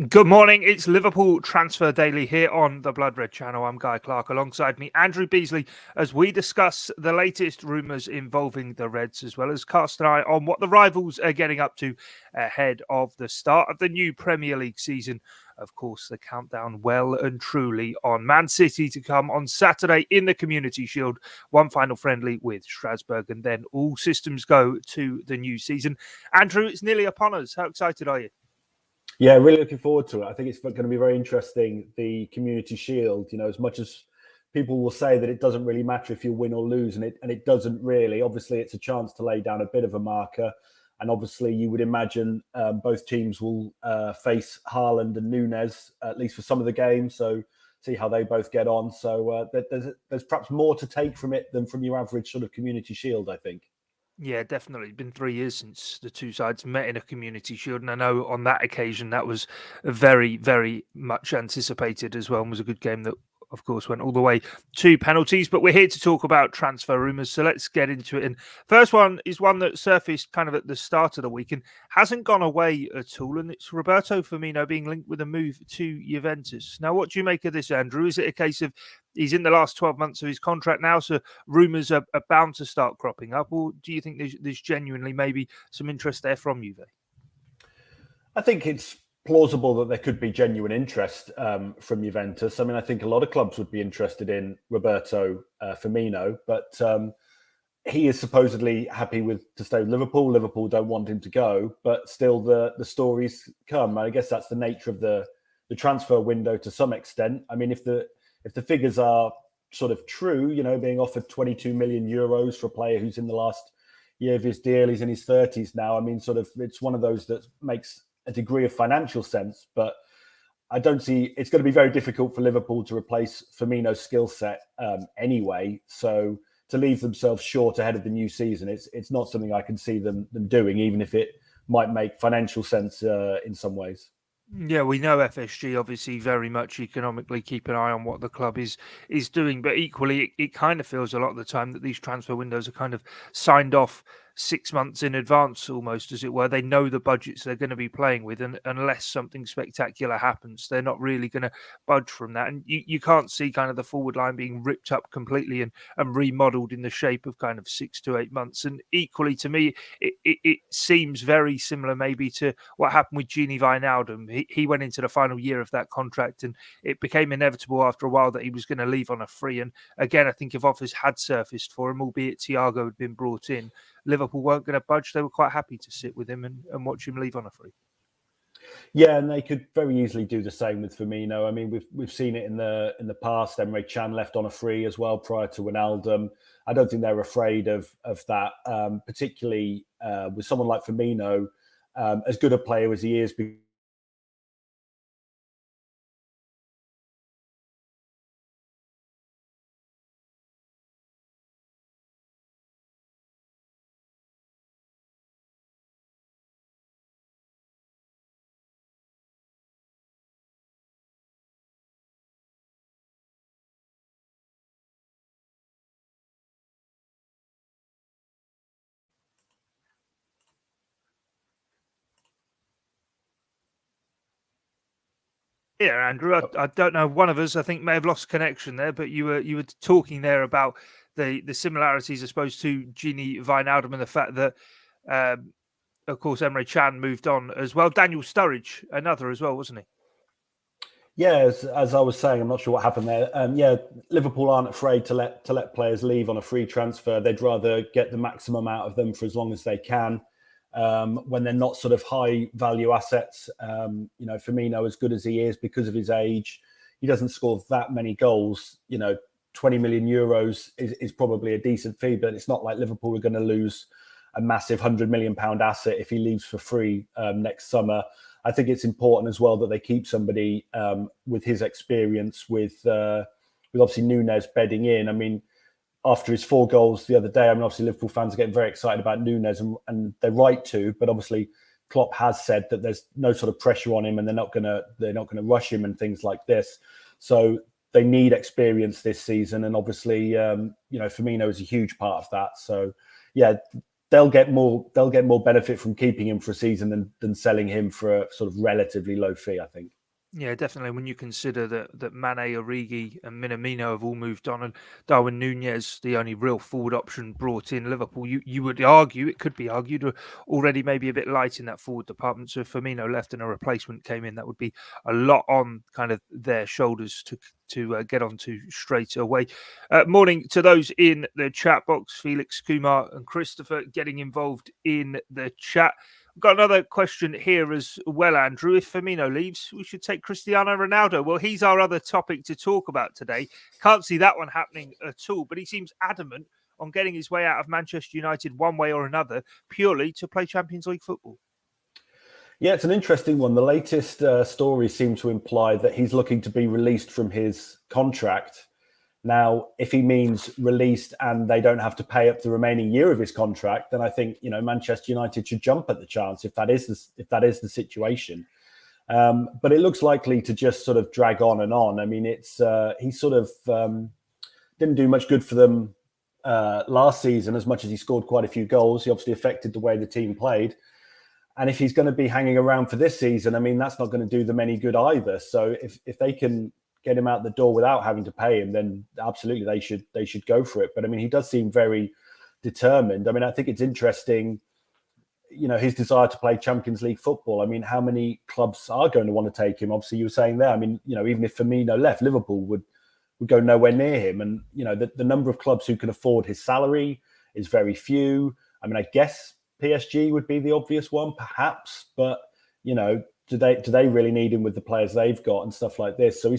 Good morning. It's Liverpool Transfer Daily here on the Blood Red Channel. I'm Guy Clarke. Alongside me, Andrew Beasley, as we discuss the latest rumours involving the Reds, as well as cast an eye on what the rivals are getting up to ahead of the start of the new Premier League season. Of course, the countdown well and truly on Man City to come on Saturday in the Community Shield. One final friendly with Strasbourg, and then all systems go to the new season. Andrew, it's nearly upon us. How excited are you? Yeah, really looking forward to it. I think it's going to be very interesting, the Community Shield. As much as people will say that it doesn't really matter if you win or lose, and it doesn't really. Obviously, it's a chance to lay down a bit of a marker. And obviously, you would imagine both teams will face Haaland and Núñez, at least for some of the games. So see how they both get on. So there's perhaps more to take from it than from your average sort of Community Shield, I think. Yeah, definitely. It's been 3 years since the two sides met in a Community Shield, and I know on that occasion that was very, very much anticipated as well, and was a good game that, of course, went all the way to penalties. But we're here to talk about transfer rumours, so let's get into it. And first one is one that surfaced kind of at the start of the week and hasn't gone away at all, and it's Roberto Firmino being linked with a move to Juventus. Now, what do you make of this, Andrew? Is it a case of he's in the last 12 months of his contract now, so rumours are bound to start cropping up? Or do you think there's genuinely maybe some interest there from Juve? I think it's plausible that there could be genuine interest from Juventus. I mean, I think a lot of clubs would be interested in Roberto Firmino, but he is supposedly happy to stay with Liverpool. Liverpool don't want him to go, but still the stories come. I guess that's the nature of the transfer window to some extent. I mean, if the figures are sort of true, being offered 22 million euros for a player who's in the last year of his deal, he's in his 30s now. I mean, sort of, it's one of those that makes a degree of financial sense, but I don't see it's going to be very difficult for Liverpool to replace Firmino's skill set anyway. So to leave themselves short ahead of the new season, it's not something I can see them doing, even if it might make financial sense in some ways. Yeah, we know FSG obviously very much economically keep an eye on what the club is doing, but equally it kind of feels a lot of the time that these transfer windows are kind of signed off 6 months in advance, almost as it were. They know the budgets they're going to be playing with, and unless something spectacular happens, they're not really going to budge from that. And you can't see kind of the forward line being ripped up completely and remodeled in the shape of kind of 6 to 8 months. And equally to me, it seems very similar maybe to what happened with Gini Wijnaldum. He went into the final year of that contract, and it became inevitable after a while that he was going to leave on a free. And again, I think if offers had surfaced for him, albeit Thiago had been brought in, Liverpool weren't going to budge. They were quite happy to sit with him and watch him leave on a free. Yeah, and they could very easily do the same with Firmino. I mean, we've seen it in the past. Emre Can left on a free as well prior to Wijnaldum. I don't think they're afraid of that, particularly with someone like Firmino, as good a player as he is. Yeah, Andrew, I don't know. One of us, I think, may have lost connection there, but you were talking there about the similarities, I suppose, to Gini Wijnaldum and the fact that, of course, Emre Can moved on as well. Daniel Sturridge, another as well, wasn't he? Yeah, as I was saying, I'm not sure what happened there. Yeah, Liverpool aren't afraid to let players leave on a free transfer. They'd rather get the maximum out of them for as long as they can. When they're not sort of high value assets, Firmino, as good as he is because of his age, he doesn't score that many goals. 20 million euros is probably a decent fee, but it's not like Liverpool are going to lose a massive £100 million asset if he leaves for free next summer. I think it's important as well that they keep somebody with his experience, with obviously Núñez bedding in. I mean, after his 4 goals the other day, I mean, obviously Liverpool fans are getting very excited about Núñez, and they're right to. But obviously, Klopp has said that there's no sort of pressure on him, and they're not going to rush him and things like this. So they need experience this season, and obviously, Firmino is a huge part of that. So yeah, they'll get more benefit from keeping him for a season than selling him for a sort of relatively low fee, I think. Yeah, definitely. When you consider that Mane, Origi, and Minamino have all moved on, and Darwin Nunez, the only real forward option brought in Liverpool, you would argue, it could be argued, already maybe a bit light in that forward department. So if Firmino left and a replacement came in, that would be a lot on kind of their shoulders to get onto straight away. Morning to those in the chat box: Felix, Kumar, and Christopher getting involved in the chat. Got another question here as well, Andrew. If Firmino leaves, we should take Cristiano Ronaldo. Well, he's our other topic to talk about today. Can't see that one happening at all, but he seems adamant on getting his way out of Manchester United one way or another, purely to play Champions League football. Yeah, it's an interesting one. The latest stories seem to imply that he's looking to be released from his contract. Now, if he means released and they don't have to pay up the remaining year of his contract, then I think, Manchester United should jump at the chance if that is the situation. But it looks likely to just sort of drag on and on. I mean, he sort of didn't do much good for them last season, as much as he scored quite a few goals. He obviously affected the way the team played. And if he's going to be hanging around for this season, I mean, that's not going to do them any good either. So if they can get him out the door without having to pay him, then absolutely they should go for it. But I mean, he does seem very determined. I mean, I think it's interesting, his desire to play Champions League football. I mean, how many clubs are going to want to take him? Obviously, you were saying there, I mean, even if Firmino left, Liverpool would go nowhere near him. And, the number of clubs who can afford his salary is very few. I mean, I guess PSG would be the obvious one, perhaps, but, do they really need him with the players they've got and stuff like this? So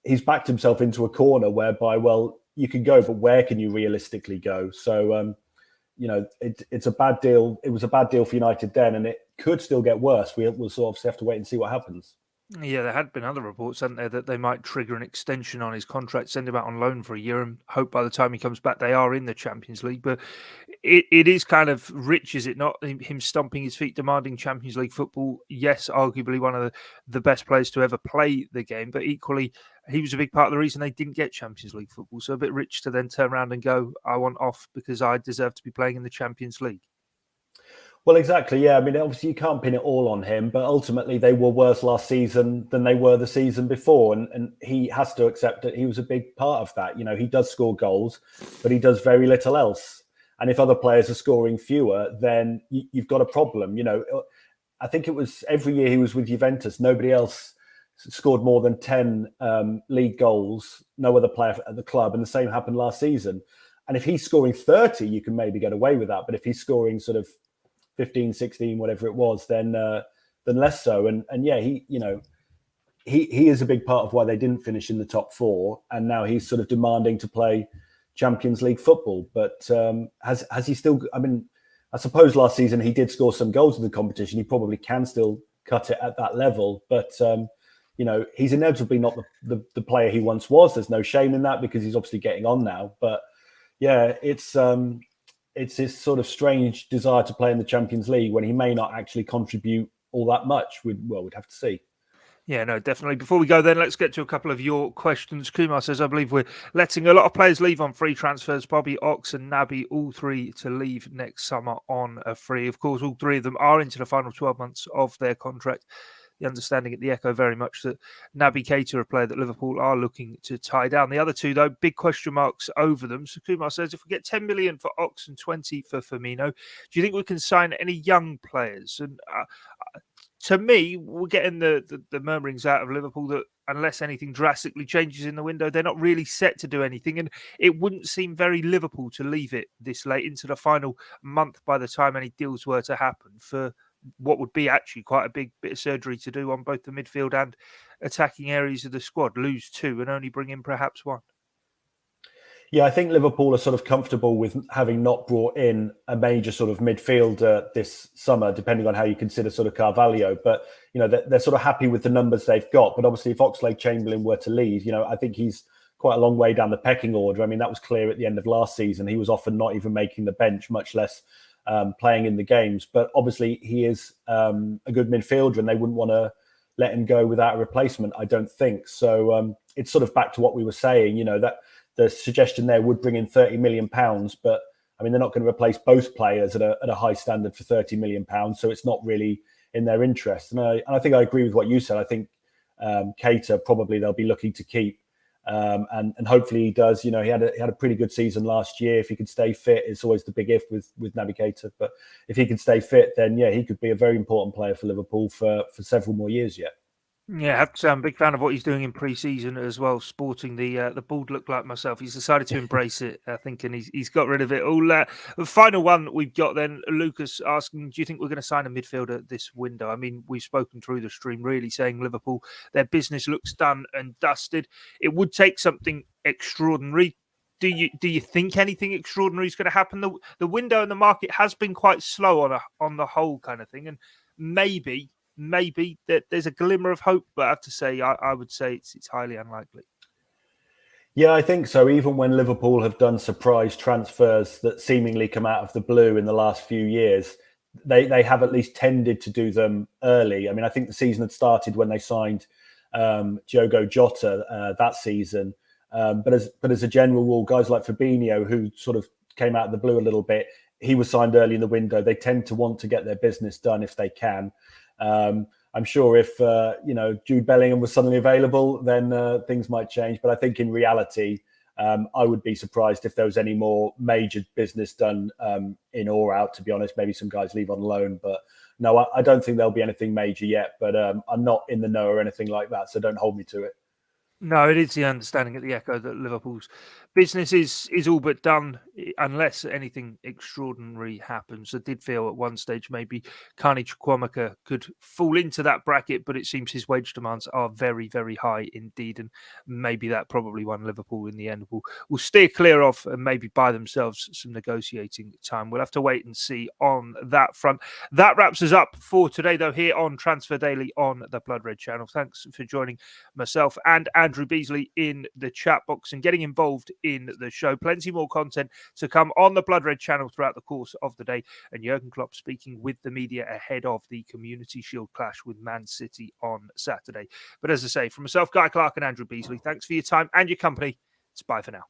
he's backed himself into a corner whereby, well, you can go, but where can you realistically go? So, it's a bad deal. It was a bad deal for United then, and it could still get worse. We'll sort of have to wait and see what happens. Yeah, there had been other reports, hadn't there, that they might trigger an extension on his contract, send him out on loan for a year, and hope by the time he comes back they are in the Champions League. But it is kind of rich, is it not? Him stomping his feet, demanding Champions League football. Yes, arguably one of the best players to ever play the game, but equally he was a big part of the reason they didn't get Champions League football. So a bit rich to then turn around and go, I want off because I deserve to be playing in the Champions League. Well, exactly. Yeah. I mean, obviously you can't pin it all on him, but ultimately they were worse last season than they were the season before. And he has to accept that he was a big part of that. He does score goals, but he does very little else. And if other players are scoring fewer, then you've got a problem. I think it was every year he was with Juventus, nobody else scored more than 10 league goals, no other player at the club. And the same happened last season. And if he's scoring 30, you can maybe get away with that. But if he's scoring sort of 15, 16, whatever it was, then less so. And yeah, he is a big part of why they didn't finish in the top four. And now he's sort of demanding to play Champions League football. But has he still? I mean, I suppose last season he did score some goals in the competition. He probably can still cut it at that level. But he's inevitably not the player he once was. There's no shame in that because he's obviously getting on now. But yeah, it's his sort of strange desire to play in the Champions League when he may not actually contribute all that much. We'd have to see. Yeah, no, definitely. Before we go then, let's get to a couple of your questions. Kumar says, I believe we're letting a lot of players leave on free transfers. Bobby, Ox and Naby, all three to leave next summer on a free. Of course, all three of them are into the final 12 months of their contract. The understanding at the Echo very much that Naby Keita, a player that Liverpool are looking to tie down. The other two, though, big question marks over them. So Kumar says, if we get 10 million for Ox and 20 for Firmino, do you think we can sign any young players? And to me, we're getting the murmurings out of Liverpool that unless anything drastically changes in the window, they're not really set to do anything. And it wouldn't seem very Liverpool to leave it this late into the final month by the time any deals were to happen for what would be actually quite a big bit of surgery to do on both the midfield and attacking areas of the squad. Lose two and only bring in perhaps one. Yeah, I think Liverpool are sort of comfortable with having not brought in a major sort of midfielder this summer, depending on how you consider sort of Carvalho. But, they're sort of happy with the numbers they've got. But obviously, if Oxlade-Chamberlain were to leave, I think he's quite a long way down the pecking order. I mean, that was clear at the end of last season. He was often not even making the bench, much less playing in the games. But obviously, he is a good midfielder and they wouldn't want to let him go without a replacement, I don't think. So it's sort of back to what we were saying, that the suggestion there would bring in £30 million, but I mean, they're not going to replace both players at a high standard for £30 million, so it's not really in their interest. And I think I agree with what you said. I think Keita probably they'll be looking to keep, and hopefully he does. You know, he had a pretty good season last year. If he could stay fit, it's always the big if with Naby Keita. But if he can stay fit, then yeah, he could be a very important player for Liverpool for several more years yet. Yeah, I have to say I'm a big fan of what he's doing in pre-season as well, sporting the bald look like myself. He's decided to embrace it, I think, and he's got rid of it all. The final one we've got then, Lucas asking, do you think we're going to sign a midfielder this window? I mean, we've spoken through the stream really saying Liverpool, their business looks done and dusted. It would take something extraordinary. Do you think anything extraordinary is going to happen? The window and the market has been quite slow on the whole kind of thing, and maybe that there's a glimmer of hope, but I have to say, I would say it's highly unlikely. Yeah, I think so. Even when Liverpool have done surprise transfers that seemingly come out of the blue in the last few years, they have at least tended to do them early. I mean, I think the season had started when they signed Diogo Jota that season. But as a general rule, guys like Fabinho, who sort of came out of the blue a little bit, he was signed early in the window. They tend to want to get their business done if they can. I'm sure if Jude Bellingham was suddenly available, then things might change. But I think in reality, I would be surprised if there was any more major business done in or out. To be honest, maybe some guys leave on loan, but no, I don't think there'll be anything major yet. But I'm not in the know or anything like that, so don't hold me to it. No, it is the understanding at the Echo that Liverpool's business is all but done unless anything extraordinary happens. I did feel at one stage maybe Carney Chukwuemeka could fall into that bracket, but it seems his wage demands are very, very high indeed, and maybe that probably one Liverpool in the end will steer clear of and maybe buy themselves some negotiating time. We'll have to wait and see on that front. That wraps us up for today, though, here on Transfer Daily on the Blood Red channel. Thanks for joining myself and Andrew Beasley in the chat box and getting involved in the show. Plenty more content to come on the Blood Red channel throughout the course of the day. And Jurgen Klopp speaking with the media ahead of the Community Shield clash with Man City on Saturday. But as I say, from myself, Guy Clarke and Andrew Beasley, thanks for your time and your company. It's bye for now.